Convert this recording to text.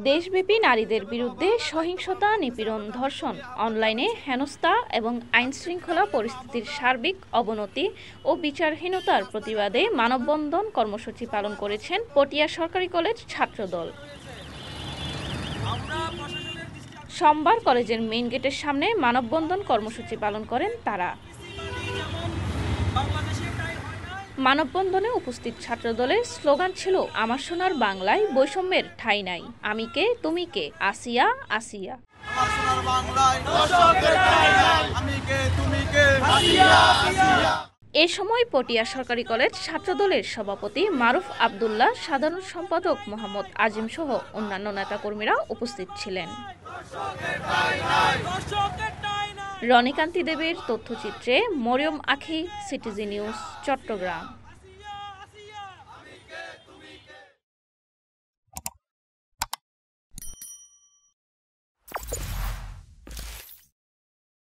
দেশব্যাপী নারীদের বিরুদ্ধে সহিংসতা, নিপীড়ন, ধর্ষণ, অনলাইনে হেনস্থা এবং আইনশৃঙ্খলা পরিস্থিতির সার্বিক অবনতি ও বিচারহীনতার প্রতিবাদে মানববন্ধন কর্মসূচি পালন করেছেন পটিয়া সরকারি কলেজ ছাত্রদল। সোমবার কলেজের মেইন গেটের সামনে মানববন্ধন কর্মসূচি পালন করেন তারা। মানববন্ধনে উপস্থিত ছাত্রদলের স্লোগান ছিল, আমার সোনার বাংলায় বৈষম্যের ঠাঁই নাই, আমি কে তুমি কে, আসিয়া আসিয়া। এ সময় পটিয়া সরকারি কলেজ ছাত্রদলের সভাপতি মারুফ আবদুল্লাহ, সাধারণ সম্পাদক মোহাম্মদ আজিম সহ অন্যান্য নেতাকর্মীরা উপস্থিত ছিলেন। রনিকান্তি দেবীর তথ্যচিত্রে মরিয়ম আখি, সিটিজি নিউজ, চট্টগ্রাম।